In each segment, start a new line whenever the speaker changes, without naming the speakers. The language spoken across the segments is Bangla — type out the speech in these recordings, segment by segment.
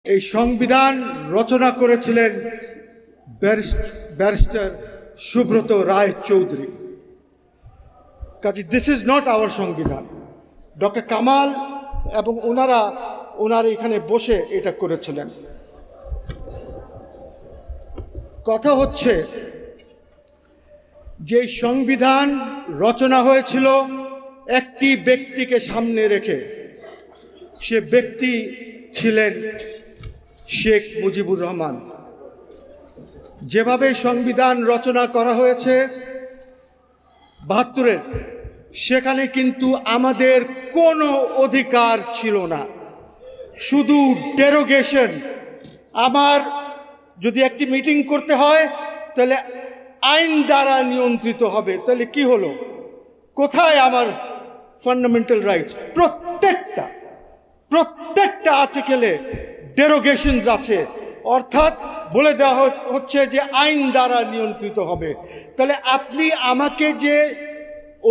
এই সংবিধান রচনা করেছিলেন ব্যারিস্টার সুব্রত রায় চৌধুরী। কাজে দিস ইজ নট আওয়ার সংবিধান। ডক্টর কামাল এবং ওনারা এখানে বসে এটা করেছিলেন। কথা হচ্ছে যে সংবিধান রচনা হয়েছিল একটি ব্যক্তিকে সামনে রেখে। সে ব্যক্তি ছিলেন শেখ মুজিবুর রহমান। যেভাবে সংবিধান রচনা করা হয়েছে ৭২-এর, সেখানে কিন্তু আমাদের কোনো অধিকার ছিল না, শুধু ডেরোগেশন। আমার যদি একটি মিটিং করতে হয় তাহলে আইন দ্বারা নিয়ন্ত্রিত হবে। তাহলে কি হলো? কোথায় আমার ফান্ডামেন্টাল রাইটস? প্রত্যেকটা আর্টিকেলে ডেরোগেশনস আছে, অর্থাৎ বলে দেওয়া হচ্ছে যে আইন দ্বারা নিয়ন্ত্রিত হবে। তাহলে আপনি আমাকে যে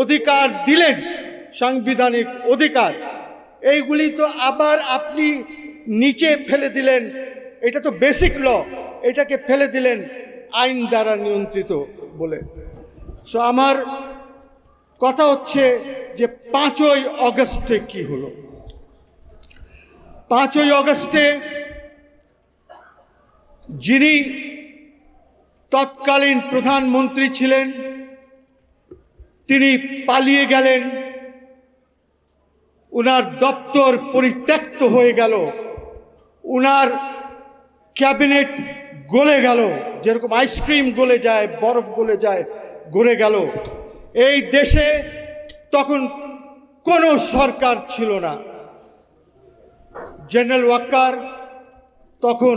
অধিকার দিলেন, সাংবিধানিক অধিকার, এইগুলি তো আবার আপনি নিচে ফেলে দিলেন। এটা তো বেসিক ল, এটাকে ফেলে দিলেন আইন দ্বারা নিয়ন্ত্রিত বলে। সো আমার কথা হচ্ছে যে 5ই অগস্টে কি হলো? 5ই অগস্টে যিনি তৎকালীন প্রধানমন্ত্রী ছিলেন তিনি পালিয়ে গেলেন। উনার দপ্তর পরিত্যক্ত হয়ে গেল, উনার ক্যাবিনেট গলে গেল, যেরকম আইসক্রিম গলে যায়, বরফ গলে যায়, গলে গেল। এই দেশে তখন কোনো সরকার ছিল না। জেনারেল ওয়াকার তখন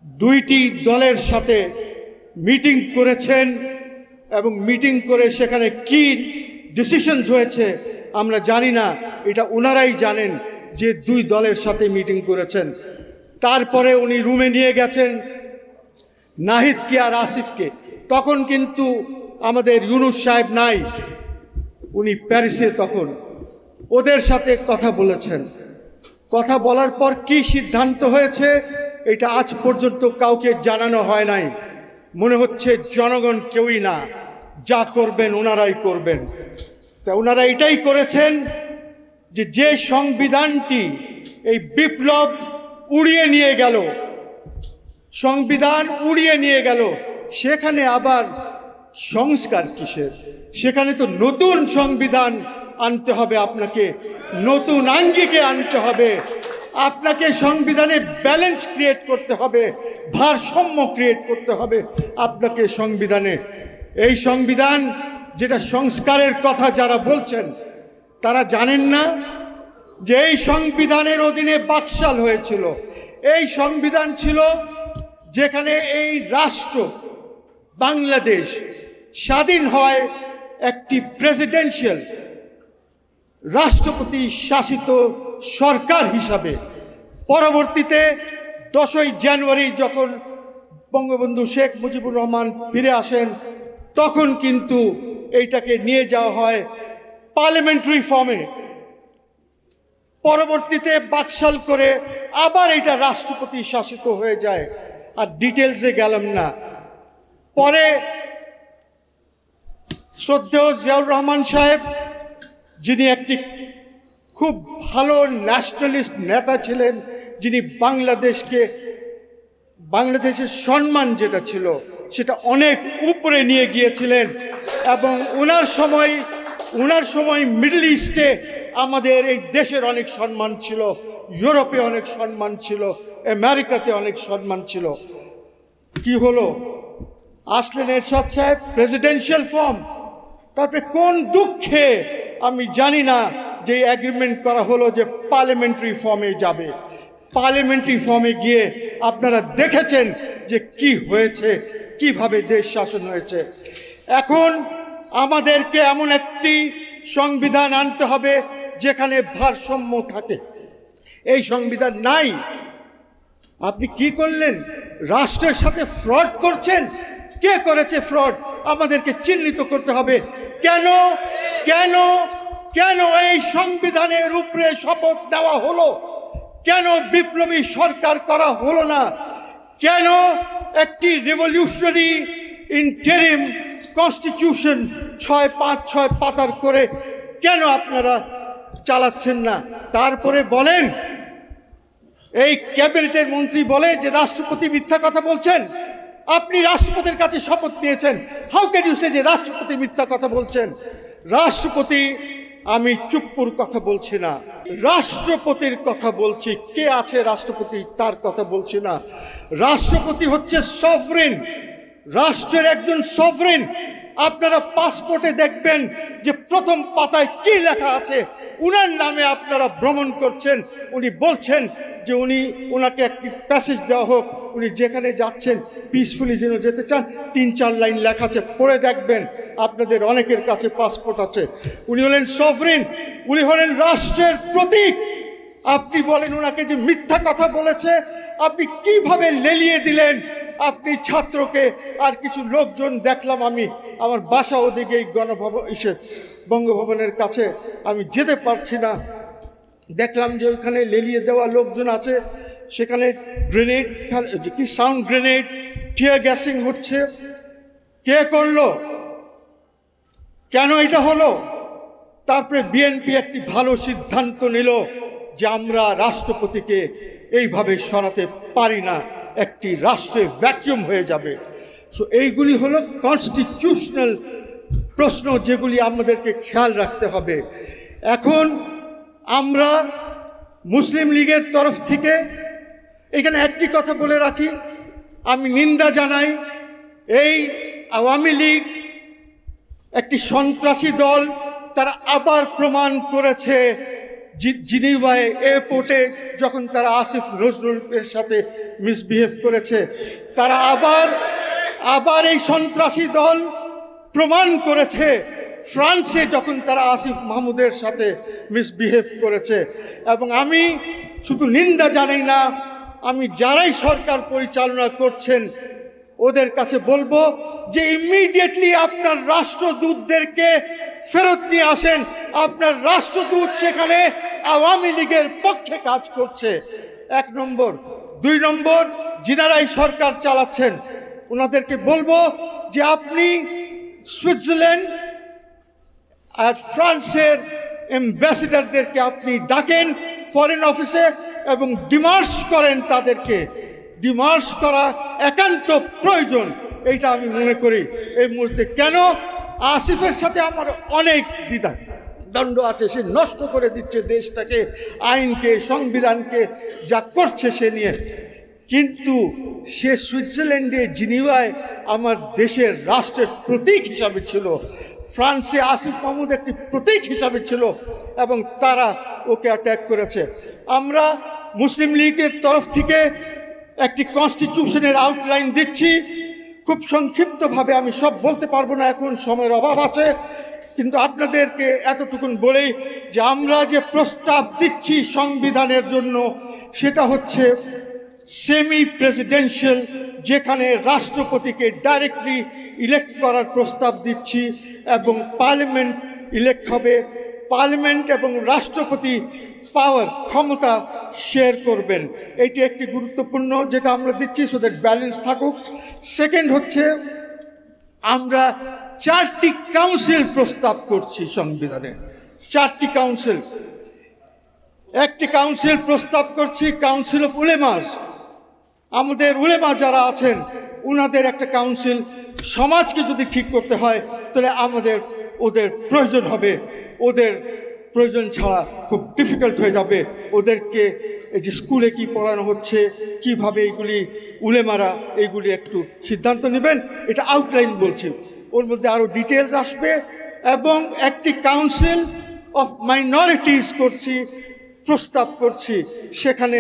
2টি দলের সাথে মিটিং করেছেন এবং মিটিং করে সেখানে কি ডিসিশনস হয়েছে আমরা জানি না, এটা ওনারাই জানেন যে 2 দলের সাথে মিটিং করেছেন। তারপরে উনি রুমে নিয়ে গেছেন নাহিদকে আর আসিফকে। তখন কিন্তু আমাদের ইউনূস সাহেব নাই, উনি প্যারিসে তখন। ওদের সাথে কথা বলেছেন। কথা বলার পর কি সিদ্ধান্ত হয়েছে এটা আজ পর্যন্ত কাউকে জানানো হয় নাই। মনে হচ্ছে জনগণ কেউই না, যা করবেন ওনারাই করবেন। তা ওনারা এটাই করেছেন যে সংবিধানটি এই বিপ্লব উড়িয়ে নিয়ে গেল, সংবিধান উড়িয়ে নিয়ে গেল, সেখানে আবার সংস্কার কিসের? সেখানে তো নতুন সংবিধান আনতে হবে, আপনাকে নতুন আঙ্গিকে আনতে হবে, আপনাকে সংবিধানে ব্যালেন্স ক্রিয়েট করতে হবে, ভারসাম্য ক্রিয়েট করতে হবে আপনাকে সংবিধানে। এই সংবিধান যেটা সংস্কারের কথা যারা বলছেন তারা জানেন না যে এই সংবিধানের অধীনে বাকশাল হয়েছিল। এই সংবিধান ছিল যেখানে এই রাষ্ট্র বাংলাদেশ স্বাধীন হয় একটি প্রেসিডেন্সিয়াল রাষ্ট্রপতি শাসিত সরকার হিসাবে। পরবর্তীতে 10ই জানুয়ারি যখন বঙ্গবন্ধু শেখ মুজিবুর রহমান ফিরে আসেন, তখন কিন্তু এইটাকে নিয়ে যাওয়া হয় পার্লামেন্টারি ফর্মে। পরবর্তীতে বাকশাল করে আবার এটা রাষ্ট্রপতি শাসিত হয়ে যায়। আর ডিটেলসে গেলাম না। পরে শ্রদ্ধেয় জিয়াউর রহমান সাহেব, যিনি একটি খুব ভালো ন্যাশনালিস্ট নেতা ছিলেন, যিনি বাংলাদেশের সম্মান যেটা ছিল সেটা অনেক উপরে নিয়ে গিয়েছিলেন। এবং ওনার সময় মিডল ইস্টে আমাদের এই দেশের অনেক সম্মান ছিল, ইউরোপে অনেক সম্মান ছিল, আমেরিকাতে অনেক সম্মান ছিল। কি হলো? আসলেন এরশাদ সাহেব, প্রেসিডেন্সিয়াল ফর্ম। তারপরে কোন দুঃখে আমি জানি না যে এগ্রিমেন্ট করা হলো যে পার্লামেন্টারি ফর্মে যাবে। পার্লামেন্টারি ফর্মে গিয়ে আপনারা দেখেছেন যে কি হয়েছে, কিভাবে দেশ শাসন হয়েছে। এখন আমাদেরকে এমন একটি সংবিধান আনতে হবে যেখানে ভারসাম্য থাকে। এই সংবিধান নাই। আপনি কি করলেন? রাষ্ট্রের সাথে ফ্রড করছেন। কে করেছে ফ্রড? আমাদেরকে চিহ্নিত করতে হবে। কেন কেন কেন এই সংবিধানের উপরে শপথ দেওয়া হলো? কেন বিপ্লবী সরকার করা হলো না? কেন একটি রেভলিউশনারি ইন্টারিম কনস্টিটিউশন 6-5-6 পাতার করে কেন আপনারা চালাচ্ছেন না? তারপরে বলেন এই ক্যাবিনেটের মন্ত্রী বলে যে রাষ্ট্রপতি মিথ্যা কথা বলছেন। আপনি রাষ্ট্রপতির কাছে শপথ নিয়েছেন, হাউ ক্যান ইউ সে যে রাষ্ট্রপতি মিথ্যা কথা বলছেন? রাষ্ট্রপতি, আমি চুপ্পুর কথা বলছি না, রাষ্ট্রপতির কথা বলছি। কে আছে রাষ্ট্রপতি তার কথা বলছি না। রাষ্ট্রপতি হচ্ছে সভরেন, রাষ্ট্রের একজন সভরেন। আপনারা পাসপোর্টে দেখবেন যে প্রথম পাতায় কি লেখা আছে, উনার নামে আপনারা ভ্রমণ করছেন। উনি বলছেন যে ওনাকে একটি প্যাসেজ দেওয়া হোক, উনি যেখানে যাচ্ছেন পিসফুলি যেন যেতে চান, 3-4 লাইন লেখা আছে, পড়ে দেখবেন। আপনাদের অনেকের কাছে পাসপোর্ট আছে। উনি হলেন সভরেন, উনি হলেন রাষ্ট্রের প্রতীক। আপনি বলেন ওনাকে যে মিথ্যা কথা বলেছে, আপনি কিভাবে লেলিয়ে দিলেন? আপনি ছাত্রকে আর কিছু লোকজন দেখলাম, আমি আমার বাসা ওদিকে এই বঙ্গভবনের কাছে, আমি যেতে পারছি না। দেখলাম যে ওইখানে লেলিয়ে দেওয়া লোকজন আছে, সেখানে গ্রেনেড, কি সাউন্ড গ্রেনেড, টিয়ার গ্যাসিং হচ্ছে। কে করলো? কেন এটা হলো? তারপরে বিএনপি একটি ভালো সিদ্ধান্ত নিল যে আমরা রাষ্ট্রপতিকে এইভাবে সরাতে পারি না, একটি রাষ্ট্রে ভ্যাকিউম হয়ে যাবে। সো এইগুলি হলো কনস্টিটিউশনাল প্রশ্ন, যেগুলি আমাদেরকে খেয়াল রাখতে হবে। এখন আমরা মুসলিম লীগের তরফ থেকে এখানে একটি কথা বলে রাখি, আমি নিন্দা জানাই এই আওয়ামী লীগ একটি সন্ত্রাসী দল। তারা আবার প্রমাণ করেছে জিনিভায় এয়ারপোর্টে যখন তারা আসিফ নজরুলের সাথে মিসবিহেভ করেছে, তারা আবার এই সন্ত্রাসী দল প্রমাণ করেছে ফ্রান্সে যখন তারা আসিফ মাহমুদের সাথে মিসবিহেভ করেছে। এবং আমি শুধু নিন্দা জানাই না, আমি যারাই সরকার পরিচালনা করছেন ওদের কাছে বলবো যে ইমিডিয়েটলি আপনার রাষ্ট্রদূতদেরকে ফেরত নিয়ে আসেন। আপনার রাষ্ট্রদূত সেখানে আওয়ামী লীগের পক্ষে কাজ করছে, 1 নম্বর। 2 নম্বর, যিনারা এই সরকার চালাচ্ছেন ওনাদেরকে বলবো যে আপনি সুইজারল্যান্ড আর ফ্রান্সের অ্যাম্বাসেডারদেরকে আপনি ডাকেন ফরেন অফিসে এবং ডিমার্শ করেন। তাদেরকে ডিমার্শ করা একান্ত প্রয়োজন, এইটা আমি মনে করি এই মুহূর্তে। কেন? আসিফের সাথে আমার অনেক দ্বিধা দ্বন্দ্ব আছে। সে নষ্ট করে দিচ্ছে দেশটাকে, আইনকে, সংবিধানকে, যা করছে সে নিয়ে। কিন্তু সে সুইজারল্যান্ডে জিনিভায় আমার দেশের রাষ্ট্রের প্রতীক হিসাবে ছিল, ফ্রান্সে আসিফ মাহমুদ একটি প্রতীক হিসাবে ছিল এবং তারা ওকে অ্যাটাক করেছে। আমরা মুসলিম লীগের তরফ থেকে একটি কনস্টিটিউশনের আউটলাইন দিচ্ছি, খুব সংক্ষিপ্তভাবে। আমি সব বলতে পারবো না, এখন সময়ের অভাব আছে, কিন্তু আপনাদেরকে এতটুকুন বলেই যে আমরা যে প্রস্তাব দিচ্ছি সংবিধানের জন্য সেটা হচ্ছে সেমি প্রেসিডেন্সিয়াল, যেখানে রাষ্ট্রপতিকে ডাইরেক্টলি ইলেক্ট করার প্রস্তাব দিচ্ছি এবং পার্লামেন্ট ইলেক্ট হবে। পার্লামেন্ট এবং রাষ্ট্রপতি পাওয়ার, ক্ষমতা শেয়ার করবেন। এটি একটি গুরুত্বপূর্ণ যেটা আমরা দিচ্ছি, সো দ্যাট ব্যালেন্স থাকুক। সেকেন্ড হচ্ছে আমরা 4টি কাউন্সিল প্রস্তাব করছি সংবিধানে, 4টি কাউন্সিল। একটি কাউন্সিল প্রস্তাব করছি কাউন্সিল অফ উলেমাস, আমাদের উলেমা যারা আছেন ওনাদের একটা কাউন্সিল। সমাজকে যদি ঠিক করতে হয় তাহলে ওদের প্রয়োজন হবে, ওদের প্রয়োজন ছাড়া খুব ডিফিকাল্ট হয়ে যাবে। ওদেরকে এই যে স্কুলে কি পড়ানো হচ্ছে, কিভাবে এইগুলি উলেমারা এইগুলি একটু সিদ্ধান্ত নেবেন, এটা আউটলাইন বলছি। ওর মধ্যে আরও ডিটেলস আসবে। এবং একটি কাউন্সিল অফ মাইনরিটিস করছি, প্রস্তাব করছি, সেখানে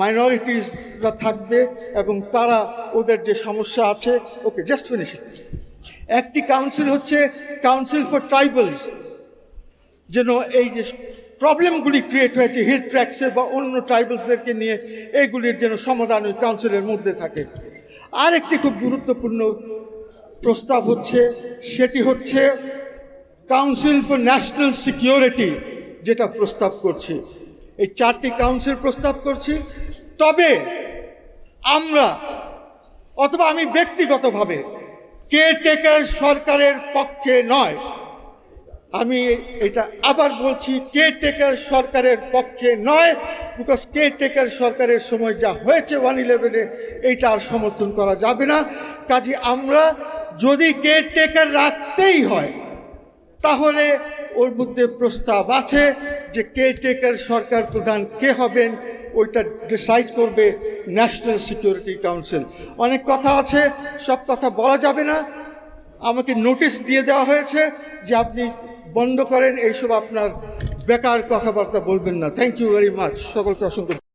মাইনরিটিসরা থাকবে এবং তারা ওদের যে সমস্যা আছে, ওকে জাস্ট ফিনিশিং। একটি কাউন্সিল হচ্ছে কাউন্সিল ফর ট্রাইবালস, যেন এই যে প্রবলেমগুলি ক্রিয়েট হয়েছে হিল ট্র্যাক্সে বা অন্য ট্রাইবালসদেরকে নিয়ে, এইগুলির যেন সমাধান ওই কাউন্সিলের মধ্যে থাকে। আর একটি খুব গুরুত্বপূর্ণ প্রস্তাব হচ্ছে, সেটি হচ্ছে কাউন্সিল ফর ন্যাশনাল সিকিউরিটি, যেটা প্রস্তাব করছি। এই 4টি কাউন্সিল প্রস্তাব করছি। তবে আমরা অথবা আমি ব্যক্তিগতভাবে কেয়ারটেকার সরকারের পক্ষে নয়, আমি এটা আবার বলছি, কেয়ারটেকার সরকারের পক্ষে নয়, বিকজ কেয়ারটেকার সরকারের সময় যা হয়েছে 111-এ এইটা আর সমর্থন করা যাবে না। কাজে আমরা যদি কেয়ারটেকার রাখতেই হয় তাহলে ওর মধ্যে প্রস্তাব আছে যে কেয়ারটেকার সরকার প্রধান কে হবেন ওইটা ডিসাইড করবে ন্যাশনাল সিকিউরিটি কাউন্সিল। অনেক কথা আছে, সব কথা বলা যাবে না। আমাকে নোটিশ দিয়ে দেওয়া হয়েছে যে আপনি বন্ধ করেন এইসব আপনার বেকার কথাবার্তা বলবেন না। থ্যাংক ইউ ভেরি মাচ, সকলকে অসংখ্য